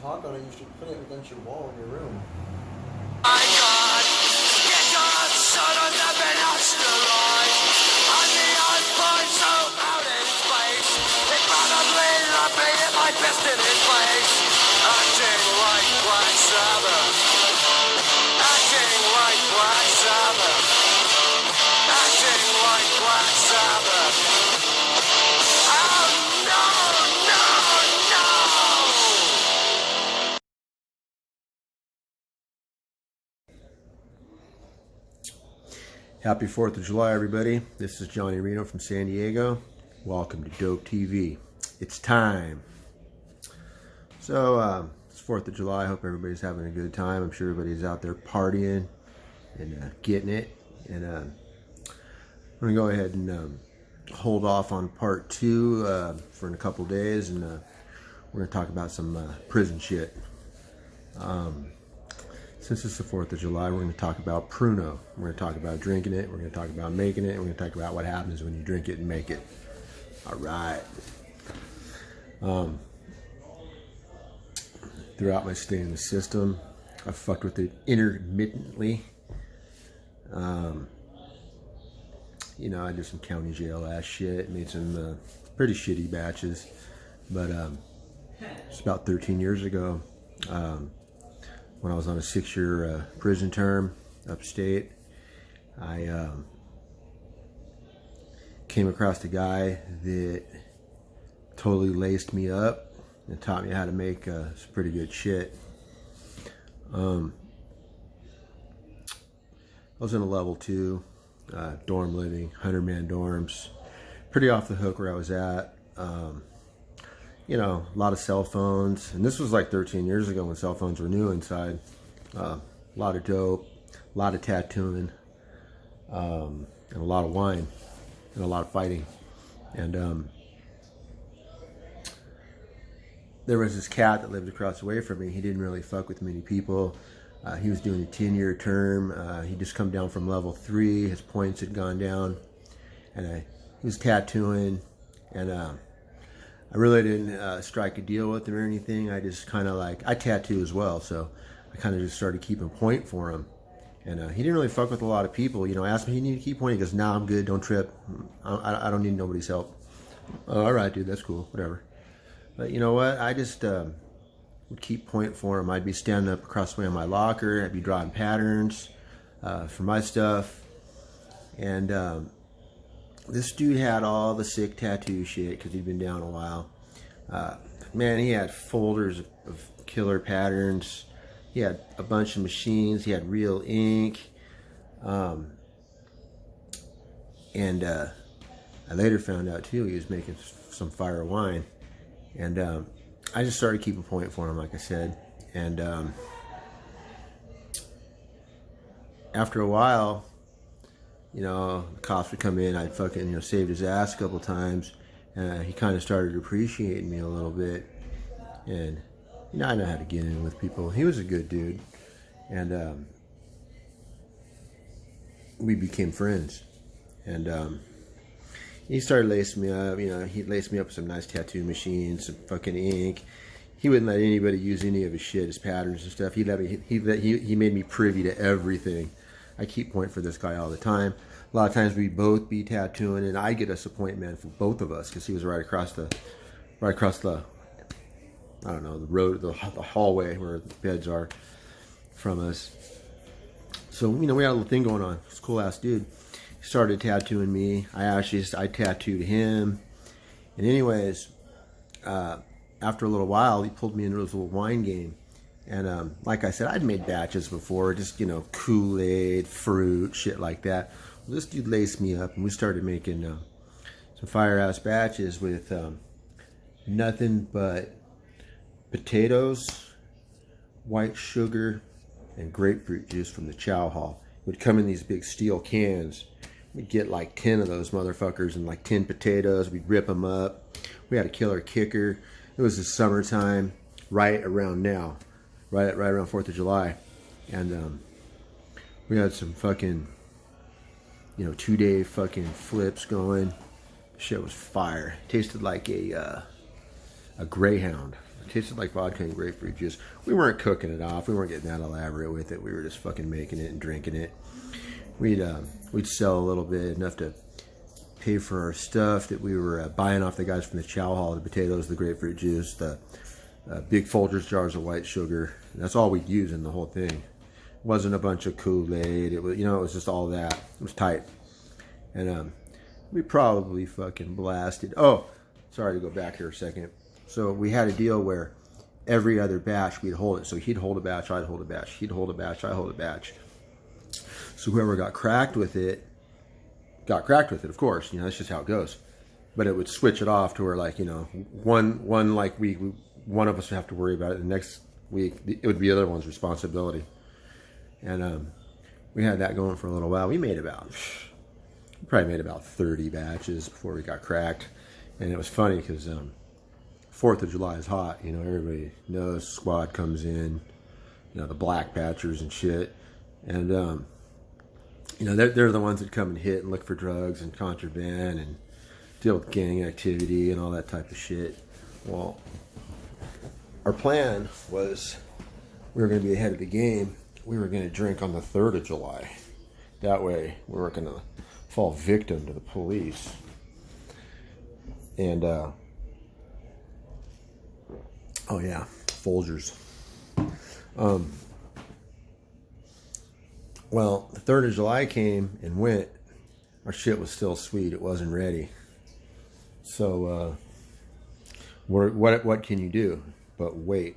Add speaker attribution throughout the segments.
Speaker 1: talk on it, you should put it against your wall in your room.
Speaker 2: My God, get your son of the asteroid. On the odd point so out in space. It probably not be at my best in his place. Acting like Black Sabbath. Acting like Black Sabbath. Acting like Black Sabbath. Oh no, no, no!
Speaker 3: Happy 4th of July, everybody. This is Johnny Reno from San Diego. Welcome to Dope TV. It's time. So, it's 4th of July. I hope everybody's having a good time. I'm sure everybody's out there partying and getting it. And I'm going to go ahead and hold off on part 2 for in a couple days. And we're going to talk about some prison shit. Since it's the 4th of July, we're going to talk about Pruno. We're going to talk about drinking it. We're going to talk about making it. And we're going to talk about what happens when you drink it and make it. All right. Throughout my stay in the system, I fucked with it intermittently. You know, I did some county jail ass shit. Made some pretty shitty batches. But it's about 13 years ago. When I was on a 6-year prison term upstate, I came across a guy that totally laced me up and taught me how to make some pretty good shit. I was in a level 2 dorm living, 100-man dorms, pretty off the hook where I was at. You know, a lot of cell phones, and this was like 13 years ago when cell phones were new inside. A lot of dope, a lot of tattooing, and a lot of wine, and a lot of fighting. And there was this cat that lived across the way from me. He didn't really fuck with many people. He was doing a 10-year term. He'd just come down from level 3. His points had gone down, and he was tattooing, and I really didn't strike a deal with him or anything. I just kind of like, I tattoo as well, so I kind of just started keeping point for him. And he didn't really fuck with a lot of people. You know, asked me, you need to keep point. He goes, nah, I'm good, don't trip. I don't need nobody's help. Oh, all right, dude, that's cool, whatever. But you know what? I just would keep point for him. I'd be standing up across the way on my locker. I'd be drawing patterns for my stuff. And this dude had all the sick tattoo shit because he'd been down a while. Man, he had folders of killer patterns. He had a bunch of machines. He had real ink. And I later found out too he was making some fire wine. And I just started keeping point for him, like I said. And after a while, you know, the cops would come in. I'd fucking, you know, saved his ass a couple times. He kind of started appreciating me a little bit. And, you know, I know how to get in with people. He was a good dude. And we became friends. And he started lacing me up. You know, he laced me up with some nice tattoo machines, some fucking ink. He wouldn't let anybody use any of his shit, his patterns and stuff. He made me privy to everything. I keep point for this guy all the time. A lot of times we'd both be tattooing, and I get us a point man for both of us because he was right across the, I don't know, the road, the hallway where the beds are from us. So, you know, we had a little thing going on. He's a cool ass dude. He started tattooing me. I tattooed him. And anyways, after a little while, he pulled me into his little wine game. And like I said, I'd made batches before, just, you know, Kool-Aid, fruit, shit like that. Well, this dude laced me up, and we started making some fire-ass batches with nothing but potatoes, white sugar, and grapefruit juice from the chow hall. It would come in these big steel cans. We'd get like 10 of those motherfuckers and like 10 potatoes. We'd rip them up. We had a killer kicker. It was the summertime, right around now. Right around 4th of July. And we had some fucking, you know, 2-day fucking flips going. Shit was fire. Tasted like a Greyhound. It tasted like vodka and grapefruit juice. We weren't cooking it off. We weren't getting that elaborate with it. We were just fucking making it and drinking it. We'd sell a little bit, enough to pay for our stuff that we were buying off the guys from the chow hall, the potatoes, the grapefruit juice, the big Folgers jars of white sugar. And that's all we'd use in the whole thing. It wasn't a bunch of Kool-Aid. It was, you know, it was just all that. It was tight. And we probably fucking blasted. Oh, sorry to go back here a second. So we had a deal where every other batch we'd hold it. So he'd hold a batch, I'd hold a batch. He'd hold a batch, I'd hold a batch. So whoever got cracked with it, of course. You know, that's just how it goes. But it would switch it off to where, like, you know, one like week, one of us would have to worry about it. The next week, it would be the other one's responsibility. And we had that going for a little while. We probably made about 30 batches before we got cracked. And it was funny because 4th of July is hot. You know, everybody knows squad comes in, you know, the black patchers and shit. And, you know, they're the ones that come and hit and look for drugs and contraband and deal with gang activity and all that type of shit. Well, our plan was we were going to be ahead of the game. We were going to drink on the 3rd of July. That way we weren't going to fall victim to the police. And, oh yeah, Folgers. Well, the 3rd of July came and went. Our shit was still sweet. It wasn't ready. So, what can you do but wait?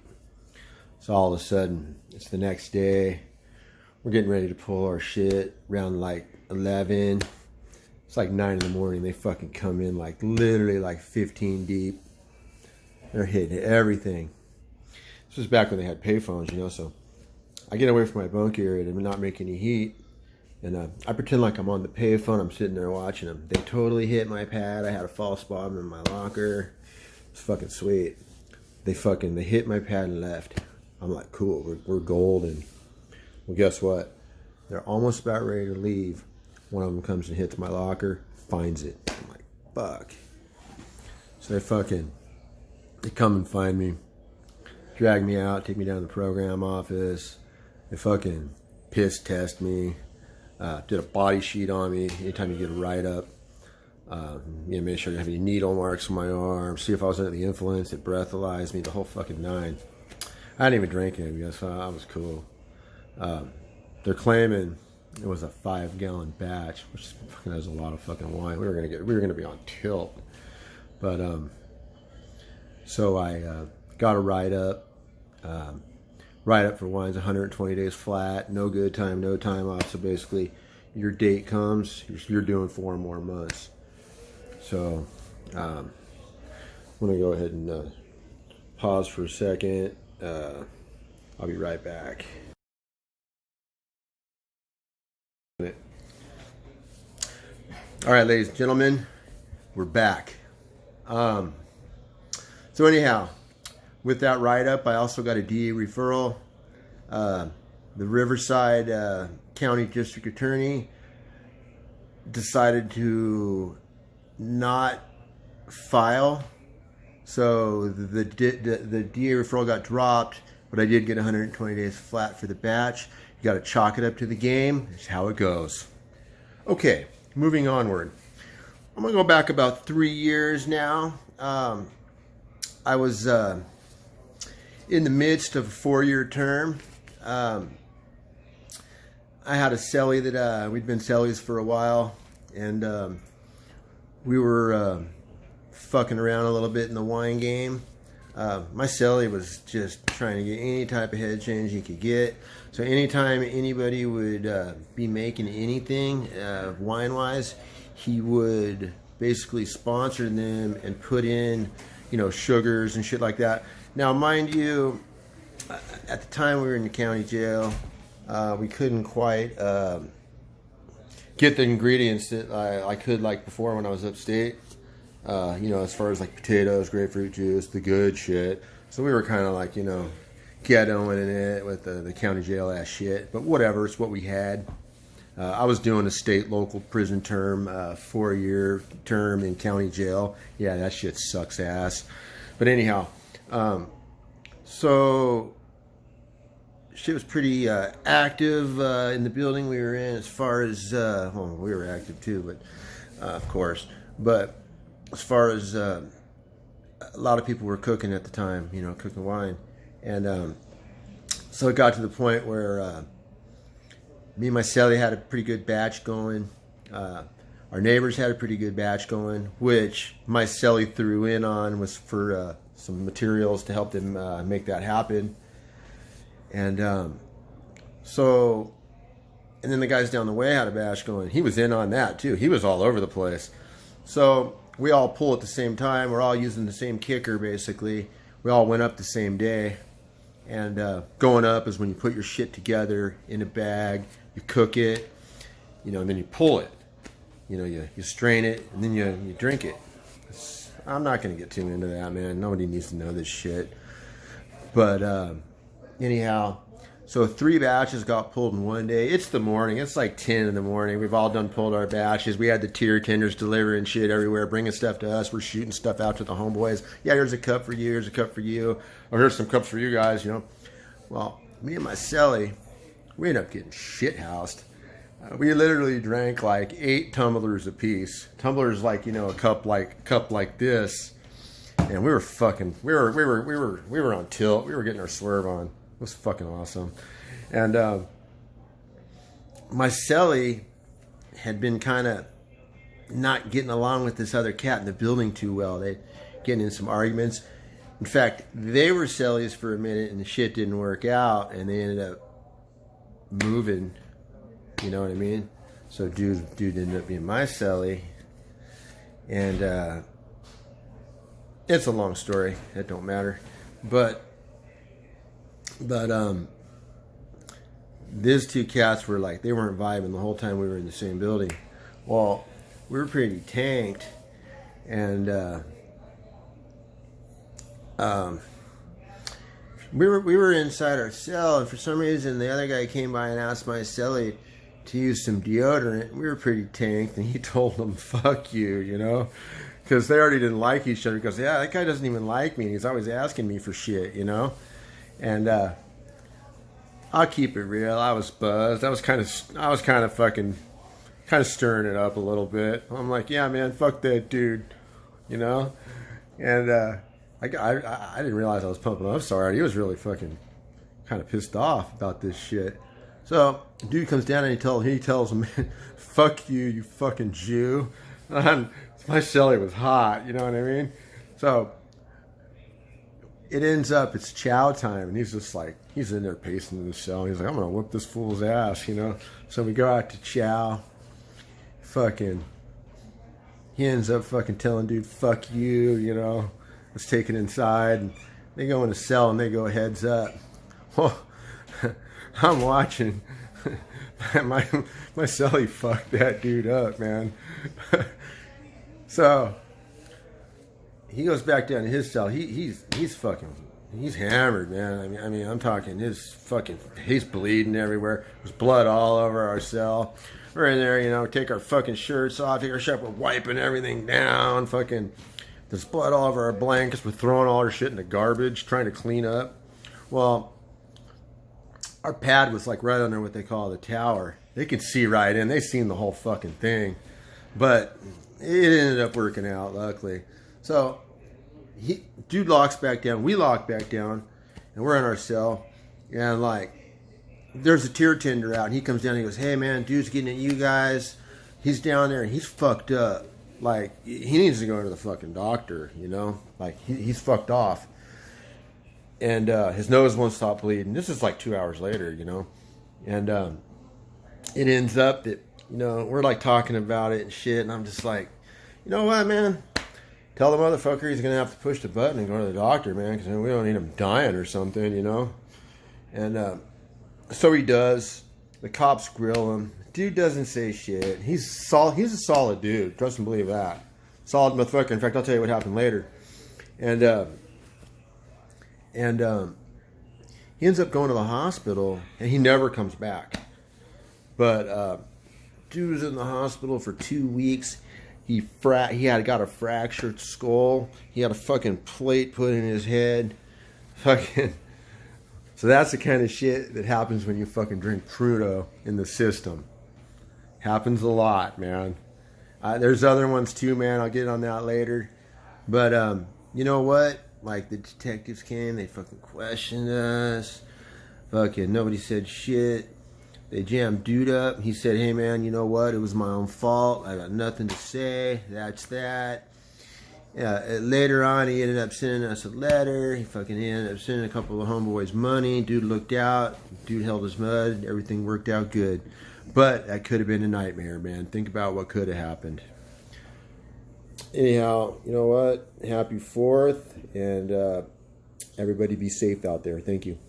Speaker 3: So all of a sudden, it's the next day. We're getting ready to pull our shit around like 11. It's like 9 in the morning. They fucking come in like literally like 15 deep. They're hitting everything. This was back when they had payphones, you know, so I get away from my bunk area to not make any heat. And I pretend like I'm on the payphone. I'm sitting there watching them. They totally hit my pad. I had a false bomb in my locker. It's fucking sweet. They hit my pad and left. I'm like, cool, we're golden. Well, guess what? They're almost about ready to leave. One of them comes and hits my locker, finds it. I'm like, fuck. So they come and find me, drag me out, take me down to the program office. They fucking piss test me, did a body sheet on me. Anytime you get a write-up, you know, make sure I didn't have any needle marks on my arm, see if I was under the influence, it breathalyzed me, the whole fucking 9. I didn't even drink it, because I was cool. They're claiming it was a 5-gallon batch, which fucking has a lot of fucking wine. We were gonna be on tilt, but so I got a write-up. Write-up for wine's 120 days flat, no good time, no time off. So basically, your date comes, you're doing 4 more months. So I'm gonna go ahead and pause for a second. I'll be right back. All right, ladies and gentlemen, we're back. So anyhow, with that write-up, I also got a DA referral. The Riverside County District Attorney decided to not file. So the DA referral got dropped, but I did get 120 days flat for the batch. You got to chalk it up to the game. That's how it goes. Okay, moving onward. I'm going to go back about 3 years now. I was in the midst of a 4-year term. I had a cellie that we'd been cellies for a while, and we were fucking around a little bit in the wine game. My cellie was just trying to get any type of head change he could get. So anytime anybody would be making anything wine-wise, he would basically sponsor them and put in, you know, sugars and shit like that. Now, mind you, at the time we were in the county jail, we couldn't quite get the ingredients that I could like before when I was upstate. You know, as far as like potatoes, grapefruit juice, the good shit. So we were kind of like, you know, ghettoing in it with the county jail ass shit. But whatever, it's what we had. I was doing a state local prison term, 4-year term in county jail. Yeah, that shit sucks ass. But anyhow, So shit was pretty active in the building we were in, as far as well, we were active too, but of course. But as far as a lot of people were cooking at the time, you know, cooking wine, and so it got to the point where me and my celly had a pretty good batch going. Our neighbors had a pretty good batch going, which my celly threw in on was for some materials to help them make that happen. And so, and then the guys down the way had a batch going. He was in on that too. He was all over the place. So we all pull at the same time. We're all using the same kicker, basically. We all went up the same day. And going up is when you put your shit together in a bag, you cook it, you know, and then you pull it. You know, you strain it, and then you drink it. I'm not going to get too into that, man. Nobody needs to know this shit. But anyhow, so 3 batches got pulled in one day. It's the morning. It's like 10 in the morning. We've all done pulled our batches. We had the tier tenders delivering shit everywhere, bringing stuff to us. We're shooting stuff out to the homeboys. Yeah, here's a cup for you. Here's a cup for you. Or here's some cups for you guys, you know. Well, me and my celly, we ended up getting shit-housed. We literally drank like 8 tumblers apiece. Tumblers like, you know, a cup like this. And we were on tilt. We were getting our swerve on. It was fucking awesome. And my celly had been kind of not getting along with this other cat in the building too well. They getting in some arguments. In fact, they were cellies for a minute and the shit didn't work out, and they ended up moving. You know what I mean? So dude ended up being my celly. And it's a long story. It don't matter. But these 2 cats were like, they weren't vibing the whole time we were in the same building. Well, we were pretty tanked, and we were inside our cell, and for some reason the other guy came by and asked my celly to use some deodorant. We were pretty tanked, and he told them, fuck you, you know, because they already didn't like each other, because, yeah, that guy doesn't even like me, and he's always asking me for shit, you know. And I'll keep it real, I was buzzed. I was kind of fucking stirring it up a little bit. I'm like, yeah, man, fuck that dude, you know. And I didn't realize I was pumping up so hard. He was really fucking kind of pissed off about this shit. So dude comes down and he tells him, fuck you, you fucking Jew. And my celly was hot, you know what I mean? So it ends up, it's chow time, and he's just like, he's in there pacing in the cell. He's like, I'm gonna whip this fool's ass, you know? So we go out to chow. Fucking, he ends up fucking telling dude, fuck you, you know? Let's take it inside. And they go in the cell and they go heads up. Well, I'm watching. my celly fucked that dude up, man. So he goes back down to his cell. He's hammered, man. I mean, I'm talking he's bleeding everywhere. There's blood all over our cell. We're in there, you know, take our fucking shirts off, take our shirt, we're wiping everything down, fucking, there's blood all over our blankets, we're throwing all our shit in the garbage, trying to clean up. Well, our pad was like right under what they call the tower. They could see right in. They seen the whole fucking thing. But it ended up working out, luckily. So, dude locks back down. We lock back down. And we're in our cell. And like, there's a tier tender out. And he comes down and he goes, hey man, dude's getting at you guys. He's down there and he's fucked up. Like, he needs to go to the fucking doctor, you know? Like, he's fucked off. And his nose won't stop bleeding. This is like 2 hours later, you know. And it ends up that, you know, we're like talking about it and shit. And I'm just like, you know what, man? Tell the motherfucker he's going to have to push the button and go to the doctor, man. Because we don't need him dying or something, you know. And so he does. The cops grill him. Dude doesn't say shit. He's a solid dude. Trust and believe that. Solid motherfucker. In fact, I'll tell you what happened later. And he ends up going to the hospital, and he never comes back. But dude was in the hospital for 2 weeks. He had got a fractured skull. He had a fucking plate put in his head. Fucking. So that's the kind of shit that happens when you fucking drink Pruno in the system. Happens a lot, man. There's other ones too, man. I'll get on that later. But you know what? Like the detectives came, they fucking questioned us. Fucking nobody said shit. They jammed dude up. He said, "Hey man, you know what? It was my own fault. I got nothing to say. That's that." Later on, he ended up sending us a letter. He ended up sending a couple of homeboys money. Dude looked out. Dude held his mud. Everything worked out good. But that could have been a nightmare, man. Think about what could have happened. Anyhow, you know what? Happy 4th, and everybody be safe out there. Thank you.